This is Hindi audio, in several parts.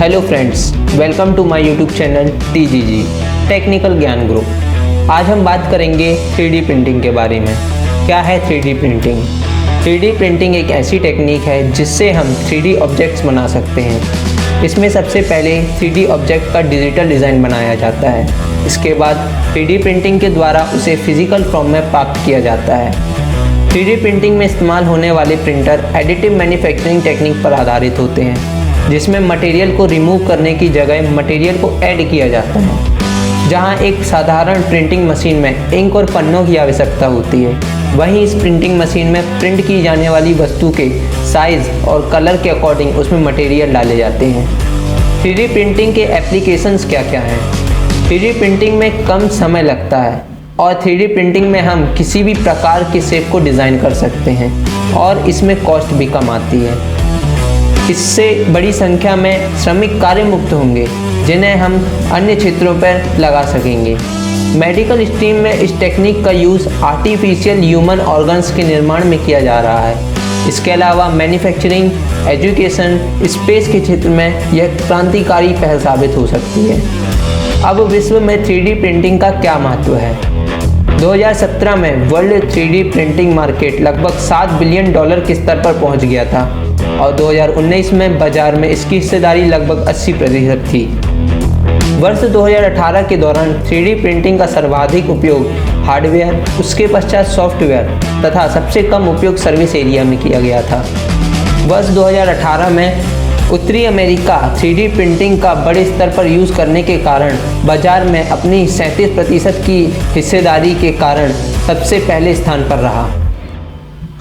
Hello friends, welcome to my YouTube channel TGG technical Gyan group. आज हम बात करेंगे 3D प्रिंटिंग के बारे में। क्या है 3D प्रिंटिंग? 3D प्रिंटिंग एक ऐसी टेक्निक है जिससे हम 3D ऑब्जेक्ट्स बना सकते हैं। इसमें सबसे पहले 3D ऑब्जेक्ट का डिजिटल डिज़ाइन बनाया जाता है। इसके बाद 3D प्रिंटिंग के द्वारा उसे फिजिकल फॉर्म में प्राप्त किया जाता है। 3D प्रिंटिंग में इस्तेमाल होने वाले प्रिंटर एडिटिव मैन्युफैक्चरिंग टेक्निक पर आधारित होते हैं, जिसमें मटेरियल को रिमूव करने की जगह मटेरियल को ऐड किया जाता है। जहां एक साधारण प्रिंटिंग मशीन में इंक और पन्नों की आवश्यकता होती है, वहीं इस प्रिंटिंग मशीन में प्रिंट की जाने वाली वस्तु के साइज़ और कलर के अकॉर्डिंग उसमें मटेरियल डाले जाते हैं। 3D प्रिंटिंग के एप्लीकेशंस क्या क्या हैं? 3D प्रिंटिंग में कम समय लगता है और 3D प्रिंटिंग में हम किसी भी प्रकार के शेप को डिज़ाइन कर सकते हैं और इसमें कॉस्ट भी कम आती है। इससे बड़ी संख्या में श्रमिक कार्य मुक्त होंगे, जिन्हें हम अन्य क्षेत्रों पर लगा सकेंगे। मेडिकल स्ट्रीम में इस टेक्निक का यूज़ आर्टिफिशियल ह्यूमन ऑर्गन्स के निर्माण में किया जा रहा है। इसके अलावा मैन्युफैक्चरिंग, एजुकेशन, स्पेस के क्षेत्र में यह क्रांतिकारी पहल साबित हो सकती है। अब विश्व में 3D प्रिंटिंग का क्या महत्व है? 2017 में वर्ल्ड 3D प्रिंटिंग मार्केट लगभग $7 बिलियन के स्तर पर पहुंच गया था और 2019 में बाजार में इसकी हिस्सेदारी लगभग 80% थी। वर्ष 2018 के दौरान 3D प्रिंटिंग का सर्वाधिक उपयोग हार्डवेयर, उसके पश्चात सॉफ्टवेयर तथा सबसे कम उपयोग सर्विस एरिया में किया गया था। वर्ष 2018 में उत्तरी अमेरिका 3D प्रिंटिंग का बड़े स्तर पर यूज़ करने के कारण बाजार में अपनी 37% की हिस्सेदारी के कारण सबसे पहले स्थान पर रहा।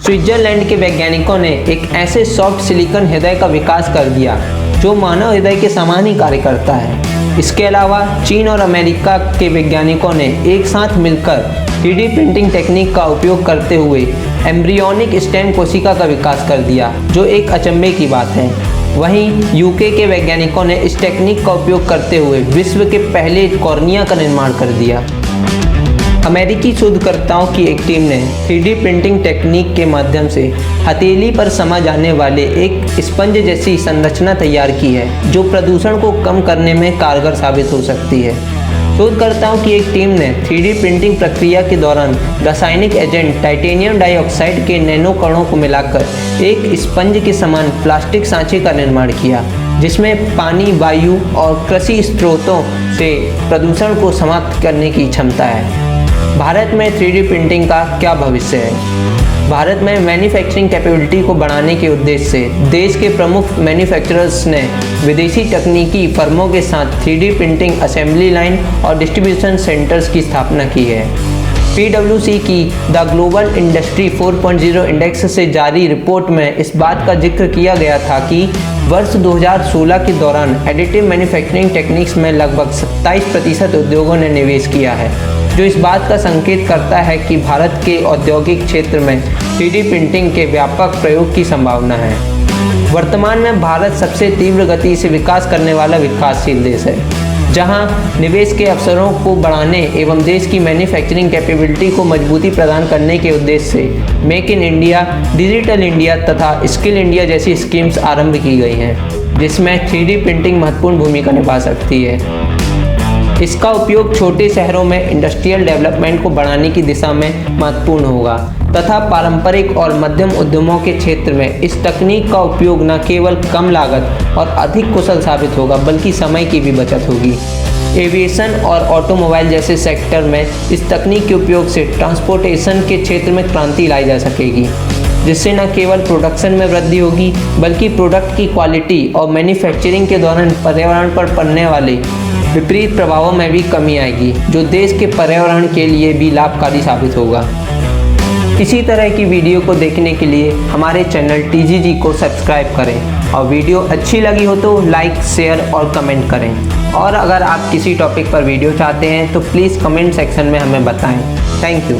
स्विट्जरलैंड के वैज्ञानिकों ने एक ऐसे सॉफ्ट सिलिकॉन हृदय का विकास कर दिया जो मानव हृदय के समान ही कार्य करता है। इसके अलावा चीन और अमेरिका के वैज्ञानिकों ने एक साथ मिलकर 3D प्रिंटिंग टेक्निक का उपयोग करते हुए एम्ब्रियोनिक स्टेम कोशिका का विकास कर दिया, जो एक अचंभे की बात है। वहीं यूके के वैज्ञानिकों ने इस टेक्निक का उपयोग करते हुए विश्व के पहले कॉर्निया का निर्माण कर दिया। अमेरिकी शोधकर्ताओं की एक टीम ने 3D प्रिंटिंग टेक्निक के माध्यम से हथेली पर समा जाने वाले एक स्पंज जैसी संरचना तैयार की है, जो प्रदूषण को कम करने में कारगर साबित हो सकती है। शोधकर्ताओं की एक टीम ने 3D प्रिंटिंग प्रक्रिया के दौरान रासायनिक एजेंट टाइटेनियम डाइऑक्साइड के नैनो कणों को मिलाकर एक स्पंज के समान प्लास्टिक सांचे का निर्माण किया, जिसमें पानी, वायु और कृषि स्रोतों से प्रदूषण को समाप्त करने की क्षमता है। भारत में 3D प्रिंटिंग का क्या भविष्य है? भारत में मैन्युफैक्चरिंग कैपेबिलिटी को बढ़ाने के उद्देश्य से देश के प्रमुख मैन्युफैक्चरर्स ने विदेशी तकनीकी फर्मों के साथ 3D प्रिंटिंग असेंबली लाइन और डिस्ट्रीब्यूशन सेंटर्स की स्थापना की है। PwC की द ग्लोबल इंडस्ट्री 4.0 इंडेक्स से जारी रिपोर्ट में इस बात का जिक्र किया गया था कि वर्ष 2016 के दौरान एडिटिव मैन्युफैक्चरिंग टेक्निक्स में लगभग 27% उद्योगों ने निवेश किया है, जो इस बात का संकेत करता है कि भारत के औद्योगिक क्षेत्र में 3D प्रिंटिंग के व्यापक प्रयोग की संभावना है। वर्तमान में भारत सबसे तीव्र गति से विकास करने वाला विकासशील देश है, जहां निवेश के अवसरों को बढ़ाने एवं देश की मैन्युफैक्चरिंग कैपेबिलिटी को मजबूती प्रदान करने के उद्देश्य से make in India, digital India तथा स्किल इंडिया जैसी स्कीम्स आरंभ की गई हैं, जिसमें 3D प्रिंटिंग महत्वपूर्ण भूमिका निभा सकती है। इसका उपयोग छोटे शहरों में इंडस्ट्रियल डेवलपमेंट को बढ़ाने की दिशा में महत्वपूर्ण होगा तथा पारंपरिक और मध्यम उद्यमों के क्षेत्र में इस तकनीक का उपयोग न केवल कम लागत और अधिक कुशल साबित होगा, बल्कि समय की भी बचत होगी। एविएशन और ऑटोमोबाइल जैसे सेक्टर में इस तकनीक के उपयोग से ट्रांसपोर्टेशन के क्षेत्र में क्रांति लाई जा सकेगी, जिससे न केवल प्रोडक्शन में वृद्धि होगी, बल्कि प्रोडक्ट की क्वालिटी और मैन्युफैक्चरिंग के दौरान पर्यावरण पर पड़ने वाले विपरीत प्रभावों में भी कमी आएगी, जो देश के पर्यावरण के लिए भी लाभकारी साबित होगा। इसी तरह की वीडियो को देखने के लिए हमारे चैनल TGG को सब्सक्राइब करें और वीडियो अच्छी लगी हो तो लाइक, शेयर और कमेंट करें। और अगर आप किसी टॉपिक पर वीडियो चाहते हैं तो प्लीज़ कमेंट सेक्शन में हमें बताएं। Thank you.